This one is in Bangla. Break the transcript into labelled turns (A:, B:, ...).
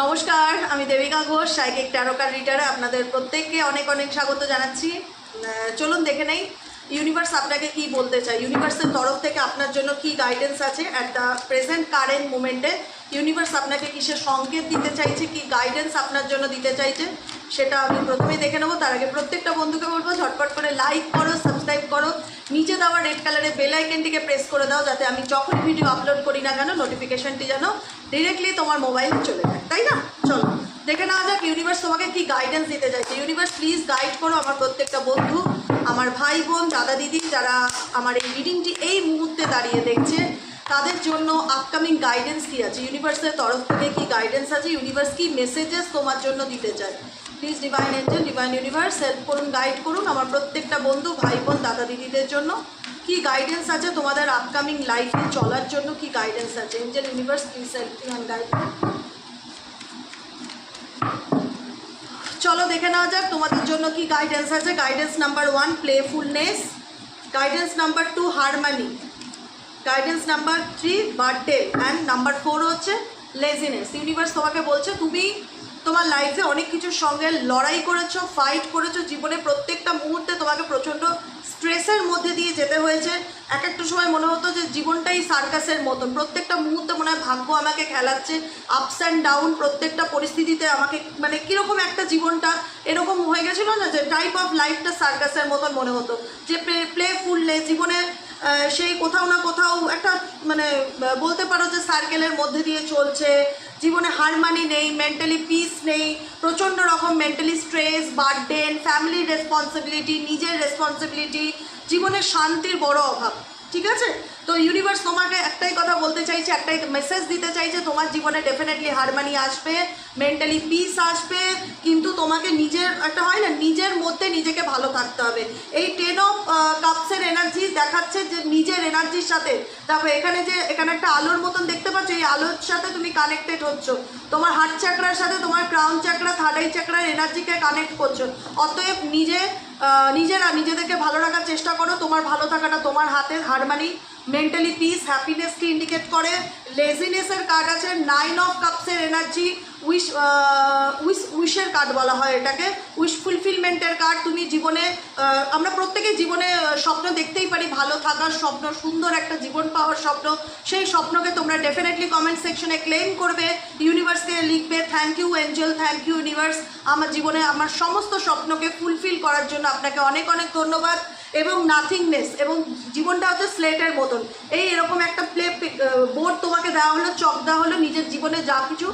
A: নমস্কার, আমি Debika Ghosh, psychic tarot card রিডারে আপনাদের প্রত্যেককে অনেক অনেক স্বাগত জানাচ্ছি। চলুন দেখে নেই ইউনিভার্স আপনাকে কি বলতে চায়, ইউনিভার্সের তরফ থেকে আপনার জন্য কি গাইডেন্স আছে অ্যাট দ্য প্রেজেন্ট কারেন্ট মোমেন্টে। ইউনিভার্স আপনাকে কিসের সংকেত দিতে চাইছে, কি গাইডেন্স আপনার জন্য দিতে চাইছে, সেটা আমি প্রথমেই দেখে নেবো। তার আগে প্রত্যেকটা বন্ধুকে বলবো ঝটপট করে লাইক করো, সাবস্ক্রাইব করো, নিচে দেওয়া রেড কালারের বেল আইকনটিকে প্রেস করে দাও, যাতে আমি যখন ভিডিও আপলোড করি না কেন নোটিফিকেশনটি যেন ডিরেক্টলি তোমার মোবাইলে চলে যায়, তাই না? চলো দেখে নেওয়া যাক ইউনিভার্স তোমাকে কি গাইডেন্স দিতে চাইছে। ইউনিভার্স প্লিজ গাইড করো আমার প্রত্যেকটা বন্ধু, আমার ভাই বোন, দাদা দিদি, যারা আমার এই রিডিংটি এই মুহূর্তে দাঁড়িয়ে দেখছে, তাদের জন্য আপকামিং গাইডেন্স কী আছে, ইউনিভার্সের তরফ থেকে কি গাইডেন্স আছে, ইউনিভার্স কি মেসেজেস তোমার জন্য দিতে চায়। Please divine Angel, divine universe help করুন, গাইড করুন আমার প্রত্যেকটা বন্ধু, ভাই বোন, দাদা দিদিদের জন্য কি গাইডেন্স আছে, তোমাদের আপকামিং লাইফে চলার জন্য কি গাইডেন্স আছে। Angel universe please help and guide. চলো দেখে নেওয়া যাক তোমাদের জন্য কি গাইডেন্স আছে। Guidance number 1 playfulness, guidance number 2 harmony, guidance number 3 birthday and number 4 হচ্ছে লেজিনেস। ইউনিভার্স তোমাকে বলছে তুমি তোমার লাইফে অনেক কিছুর সঙ্গে লড়াই করেছো, ফাইট করেছো, জীবনে প্রত্যেকটা মুহূর্তে তোমাকে প্রচণ্ড স্ট্রেসের মধ্যে দিয়ে যেতে হয়েছে। এক একটা সময় মনে হতো যে জীবনটাই সার্কাসের মতন, প্রত্যেকটা মুহূর্তে মনে হয় ভাগ্য আমাকে খেলাচ্ছে, আপস অ্যান্ড ডাউন, প্রত্যেকটা পরিস্থিতিতে আমাকে মানে কীরকম একটা জীবনটা এরকম হয়ে গেছিলো না, যে টাইপ অফ লাইফটা সার্কাসের মতন মনে হতো, যে প্লেফুলনেস জীবনে সেই কোথাও না কোথাও একটা মানে বলতে পারো যে সার্কেলের মধ্যে দিয়ে চলছে, জীবনে হারমানি নেই, মেন্টালি পিস নেই, প্রচণ্ড রকম মেন্টালি স্ট্রেস, বার্ডেন, ফ্যামিলির রেসপন্সিবিলিটি, নিজের রেসপন্সিবিলিটি, জীবনের শান্তির বড় অভাব। ঠিক আছে, তো ইউনিভার্স তোমাকে একটাই কথা বলতে চাইছে, একটাই মেসেজ দিতে চাইছে, তোমার জীবনে ডেফিনেটলি হারমানি আসবে, মেন্টালি পিস আসবে, কিন্তু তোমাকে নিজের একটা হয় না, নিজের মধ্যে নিজেকে ভালো থাকতে হবে। এই 10 অফ কাপসের এনার্জি দেখাচ্ছে যে নিজের এনার্জির সাথে, তারপরে এখানে একটা আলোর মতন দেখতে পাচ্ছ, এই আলোর সাথে তুমি কানেক্টেড হচ্ছ, তোমার হার্ট চাকরার সাথে তোমার ক্রাউন চাকরা, থার্ড আই চাকরার এনার্জিকে কানেক্ট করছো। অতএব নিজেদেরকে ভালো রাখার চেষ্টা করো, তোমার ভালো থাকাটা তোমার হাতে। হারমানি মেন্টালি পিস, হ্যাপিনেসকে ইন্ডিকেট করে। লেজিনেসের কার্ড আছে 9 অফ কাপসের এনার্জি, উইশের কার্ড বলা হয় এটাকে, উইশ ফুলফিলমেন্টের কার্ড। তুমি জীবনে আমরা প্রত্যেকেই জীবনে স্বপ্ন দেখতেই পারি, ভালো থাকার স্বপ্ন, সুন্দর একটা জীবন পাওয়ার স্বপ্ন। সেই স্বপ্নকে তোমরা ডেফিনেটলি কমেন্ট সেকশনে ক্লেম করবে, ইউনিভার্সকে লিখবে thank you angel, thank you universe, আমার জীবনে আমার সমস্ত স্বপ্নকে ফুলফিল করার জন্য আপনাকে অনেক অনেক ধন্যবাদ। এবং নাথিংনেস, এবং জীবনটা হচ্ছে স্লেটের মতন, এরকম একটা বোর্ড তোমাকে দেওয়া হলো, চক দেওয়া হলো, নিজের জীবনে যা কিছু